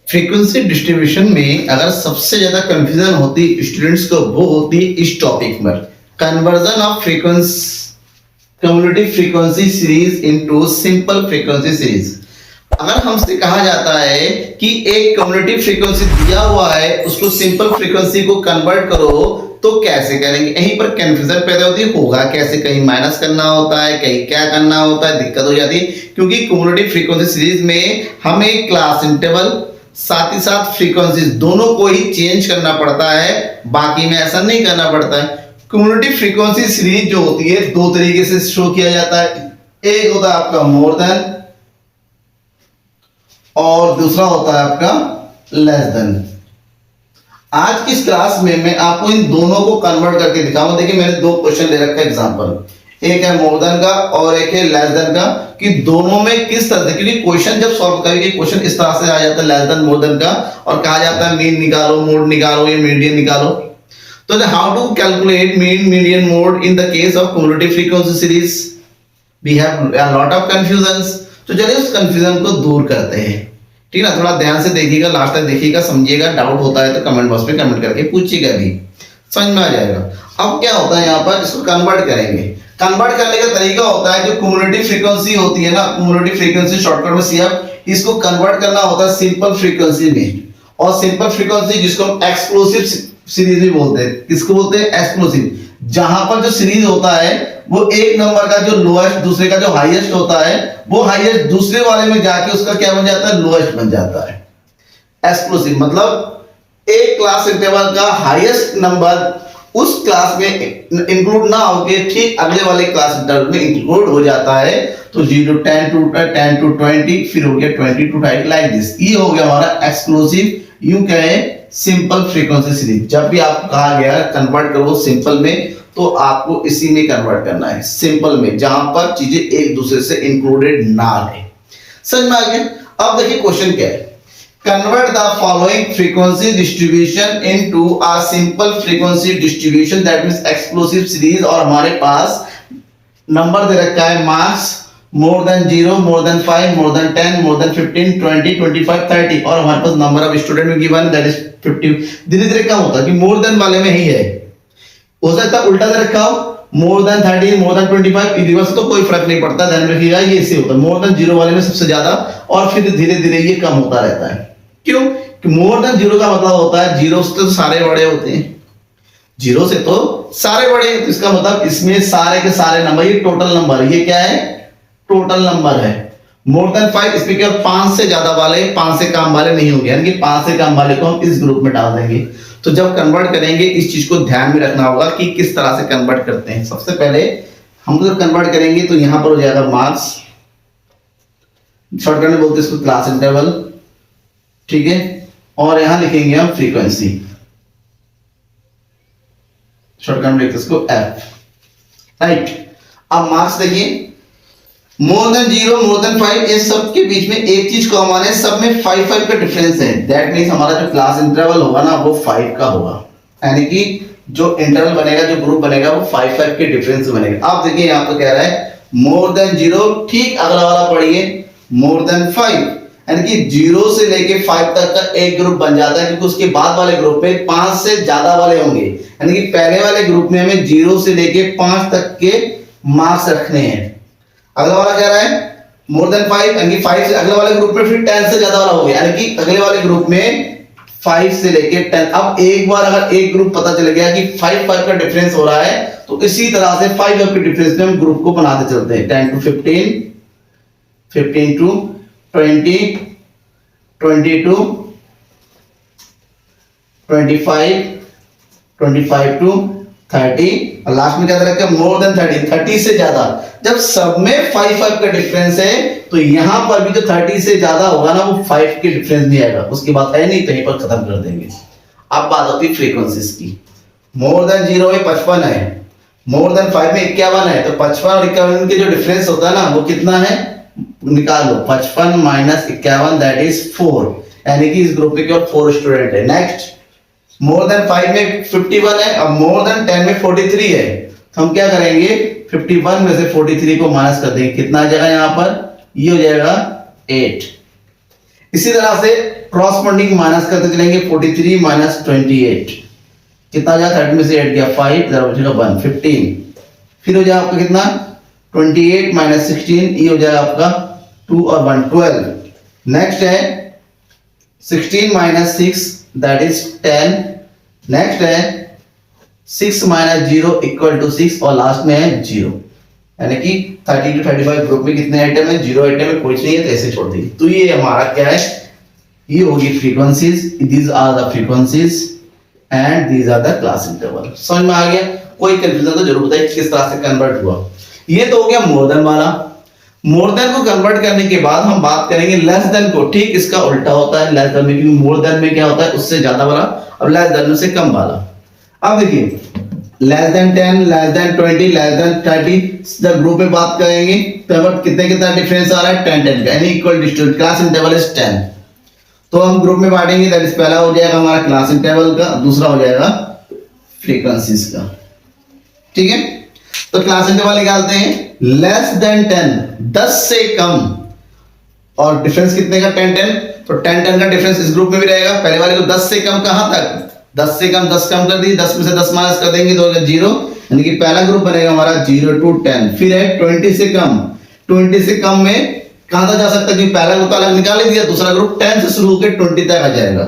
Frequency distribution में अगर सबसे ज्यादा कंफ्यूजन होती स्टूडेंट्स को वो होती है इस टॉपिक में, conversion of frequency community frequency series into simple frequency series. अगर हमसे कहा जाता है कि एक कम्युनिटी फ्रीक्वेंसी दिया हुआ है उसको सिंपल फ्रीक्वेंसी को कन्वर्ट करो तो कैसे करेंगे, यहीं पर कंफ्यूजन पैदा होती है। होगा कैसे, कहीं माइनस करना होता है, कहीं क्या करना होता है, दिक्कत हो जाती है। क्योंकि कम्युनिटी फ्रीक्वेंसी सीरीज में हमें क्लास इंटरवल साथ ही साथ फ्रीक्वेंसी दोनों को ही चेंज करना पड़ता है, बाकी में ऐसा नहीं करना पड़ता है। कम्युनिटी फ्रीक्वेंसी सीरीज जो होती है दो तरीके से शो किया जाता है, एक होता है आपका मोर देन और दूसरा होता है आपका लेस देन। आज की इस क्लास में मैं आपको इन दोनों को कन्वर्ट करके दिखाऊंगा। देखिए मैंने दो क्वेश्चन ले रखा है एग्जांपल, एक है मोर देन का और एक है लेस देन का, कि दोनों में किस तरह से, क्योंकि क्वेश्चन जब सॉल्व करेंगे क्वेश्चन इस तरह से आ जाता है लेस देन मोर देन का, और कहा जाता है मीन निकालो, मोड निकालो या मीडियन निकालो। तो how to calculate mean, median, mode in the case of cumulative frequency series, we have a lot of confusions. तो चलिए उस कंफ्यूजन को दूर करते हैं, ठीक है ना। थोड़ा ध्यान से देखिएगा, लास्ट तक देखिएगा, समझिएगा। डाउट होता है तो कमेंट बॉक्स में कमेंट करके पूछिएगा भी, समझ में आ जाएगा। अब क्या होता है यहाँ पर, इसको कन्वर्ट करेंगे। कन्वर्ट करने का तरीका होता है जो कम्युनिटी फ्रीक्वेंसी होती है ना, कम्युनिटी फ्रीक्वेंसी शॉर्टकट में सीएफ, इसको कन्वर्ट करना होता है सिंपल फ्रीक्वेंसी में। और सिंपल फ्रीक्वेंसी जिसको हम एक्सक्लूसिव सीरीज भी बोलते हैं, किसको बोलते हैं, एक्सक्लूसिव। जहां पर जो सीरीज होता है वो एक नंबर का जो लोएस्ट दूसरे का जो हाईएस्ट होता है वो हाईएस्ट दूसरे वाले में जाके उसका क्या बन जाता है, लोएस्ट बन जाता है। एक्सक्लूसिव मतलब एक क्लास इंटरवल का हाईएस्ट नंबर उस क्लास में इंक्लूड ना होके ठीक अगले वाले क्लास इंटरवल में इंक्लूड हो जाता है। तो 0 10 to 20 फिर हो गया 20 to 30 लाइक दिस। ये हो गया हमारा एक्सक्लूसिव, यूं कहें सिंपल फ्रीक्वेंसी सीरीज। जब भी आपको कहा गया कन्वर्ट करो सिंपल में तो आपको इसी में कन्वर्ट करना है, सिंपल में, जहां पर चीजें एक दूसरे से इंक्लूडेड ना रहे। समझ में आ गया। अब देखिए क्वेश्चन क्या है, convert the following frequency distribution into a simple frequency distribution that means exclusive series। और हमारे पास नंबर दे रखा है marks more than 0, more than 5, more than 10, more than 15, 20, 25, 30 और हमारे पास नंबर ऑफ स्टूडेंट में गिवन दैट इज 50। धीरे धीरे क्या होता है कि मोर देन वाले में ही है, हो सकता है उल्टा दे रखा हो, more than 30, more than 25, reverse तो कोई फर्क नहीं पड़ता, ध्यान रखिएगा ये ऐसे होता है। मोर देन 0 वाले में सबसे ज्यादा और फिर धीरे धीरे ये कम होता रहता है। क्यों कि मोर देन 0 का मतलब होता है 0 से तो सारे बड़े होते हैं, 0 से तो सारे बड़े हैं, तो इसका मतलब इसमें सारे के सारे नंबर, ये टोटल नंबर, ये क्या है, टोटल नंबर है। मोर देन 5 इसमें क्या 5 से ज्यादा वाले, 5 से कम वाले नहीं होंगे, यानी कि 5 से कम वाले को हम इस ग्रुप में डाल देंगे। तो जब कन्वर्ट करेंगे इस चीज को ध्यान में रखना होगा कि किस तरह से कन्वर्ट करते हैं। सबसे पहले हम जब कन्वर्ट करेंगे तो यहां पर हो जाएगा मार्क्स, शॉर्टकट में बोलते हैं इसको क्लास इंटरवल, ठीक है, और यहां लिखेंगे हम फ्रीक्वेंसी, शॉर्टकट में लिखते इसको एफ, राइट। अब मार्क्स देखिए मोर देन 0, मोर देन 5, ये सब के बीच में एक चीज कॉमन है, सब में 5 का डिफरेंस है। दैट मींस हमारा जो क्लास इंटरवल होगा ना वो 5 का होगा, यानी कि जो इंटरवल बनेगा, जो ग्रुप बनेगा वो 5 के डिफरेंस से बनेगा। आप देखिए यहां पर कह रहा है मोर देन 0, ठीक अगला वाला पढ़िए मोर देन 5, यानी कि 0 से लेके 5 तक का एक ग्रुप बन जाता है, क्योंकि उसके बाद वाले ग्रुप में 5 से ज्यादा वाले होंगे, यानी कि पहले वाले ग्रुप में हमें 0 से लेके 5 तक के मार्क्स रखने हैं। अगला वाला कह रहा है मोर देन 5, यानी कि 5 से अगले वाले ग्रुप में फिर 10 से ज्यादा वाला हो गया, यानी कि अगले वाले ग्रुप में 5 से लेके 10। अब एक बार अगर एक ग्रुप पता चल गया कि 5 का डिफरेंस हो रहा है तो इसी तरह से 5 के डिफरेंस में हम ग्रुप को बनाते चलते हैं। 10 to 15, 15 to 20, 20 to 25, 25 to 30 और लास्ट में क्या रखा है मोर देन 30, 30 से ज्यादा। जब सब में 5 का डिफरेंस है तो यहां पर भी जो 30 से ज्यादा होगा ना वो 5 के डिफरेंस नहीं आएगा, उसकी बात है नहीं, कहीं पर खत्म कर देंगे। अब बात होती है फ्रीक्वेंसीज की। मोर देन 0 में 55 है, मोर देन 5 में 51 है, तो 55 और 51 के जो डिफरेंस होता है ना वो कितना है, निकाल लो, 55 माइनस 51 दैट इज 4, यानी कि इस ग्रुप में केवल 4 स्टूडेंट है। नेक्स्ट मोर देन 5 में 51 है, अब मोर देन 10 में 43 है, तो हम क्या करेंगे 51 में से 43 को माइनस कर देंगे, कितना आ जाएगा यहाँ पर, ये हो जाएगा 8। इसी तरह से क्रॉसपोंडिंग माइनस करते चलेंगे 43 माइनस 28 कितना हो जाएगा 30 में से 8 गया 5 इधर बचेगा 1 15 फिर हो जाएगा आपका कितना 28 माइनस 16 ये हो जाएगा आपका 2 और 1 12 नेक्स्ट है 16 माइनस 6 दैट इज 10 नेक्स्ट है 6 माइनस 0 इक्वल टू 6 और लास्ट में है 0 यानी कि 30 to 35 ग्रुप में कितने आइटम है 0 आइटम है कुछ नहीं है तो ऐसे छोड़ देंगे तो ये हमारा क्या है ये होगी frequencies these are the frequencies and these are the class interval समझ में आ गया कोई कंफ्यूजन तो जरूर बताइए किस तरह से कन्वर्ट हुआ ये तो हो गया मोर देन वाला मोर देन को कन्वर्ट करने के बाद हम बात करेंगे लेस देन को ठीक इसका उल्टा होता है लेस देन में क्योंकि मोर देन में क्या होता है उससे ज्यादा वाला और लेस देन में से कम वाला अब देखिए less than 10 less than 20 less than 30 जब ग्रुप में बात करेंगे तो कितने कितना डिफरेंस आ रहा है 10 10 का यानी equal distance class interval is 10 तो हम ग्रुप में बांटेंगे दैट इज पहला हो जाएगा हमारा क्लास इंटरवल का दूसरा हो जाएगा फ्रीक्वेंसीज का ठीक है तो क्लास इंटरवल निकालते हैं लेस देन 10 10 से कम और डिफरेंस कितने का 10 10 तो 10 10 का डिफरेंस इस ग्रुप में भी रहेगा पहले वाले को 10 से कम कहां तक 10 से कम 10 कम कर दी 10 में से 10 माइनस कर देंगे तो 0 यानी कि पहला ग्रुप बनेगा हमारा 0 to 10 फिर है 20 से कम में कहां तक जा सकता है क्योंकि पहला ग्रुप अलग निकाल दिया दूसरा ग्रुप 10 से शुरू होकर 20 तक आ जाएगा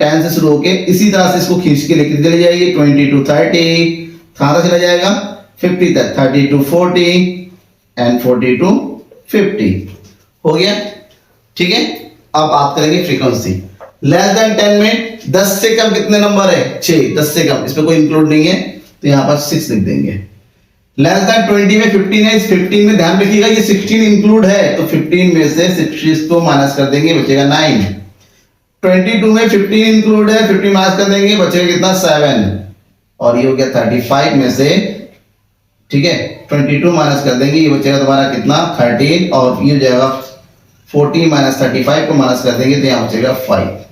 10 से शुरू होकर इसी तरह से इसको खींच के लेकर चले जाइए 20 to 30 कहां तक चला जाएगा 50 तक 30 to 40 एंड 40 to 50 हो गया ठीक है अब बात करेंगे फ्रीक्वेंसी लेस देन 10 में 10 से कम कितने नंबर है 6 10 से कम इसमें कोई इंक्लूड नहीं है तो यहां पर 6 लिख देंगे लेस देन 20 में 15 है इस 15 में ध्यान रखिएगा ये 16 इंक्लूड है तो 15 में से 6 को माइनस कर देंगे बचेगा 9 22 में 15 इंक्लूड है 15 माइनस कर देंगे बचेगा कितना 7 और ये हो गया 35 में से ठीक है 22 माइनस कर देंगे ये बचेगा तुम्हारा कितना 13 और ये हो जाएगा 40 माइनस 35 को माइनस कर देंगे तो यहाँ बचेगा 5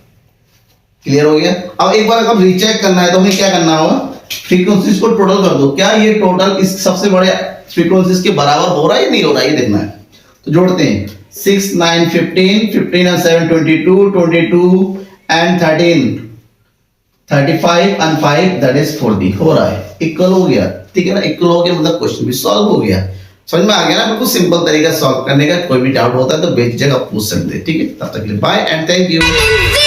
क्लियर हो गया अब एक बार अगर रीचेक करना है तो हमें क्या करना होगा फ्रीक्वेंसीज को टोटल कर दो क्या ये टोटल इस सबसे बड़े फ्रीक्वेंसीज के बराबर हो रहा है या नहीं हो रहा है ये देखना है तो जोड़ते हैं 6 9 15 15 and 7 22 22 and 13 35 and 5 that is 40 हो रहा है इक्वल हो गया ठीक है ना इक्वल हो गया मतलब क्वेश्चन भी सॉल्व हो गया समझ में आ गया ना बिल्कुल सिंपल तरीका सॉल्व करने का कोई भी डाउट होता है तो बेझिझक आप पूछ सकते हैं ठीक है तब तक के लिए बाय एंड थैंक यू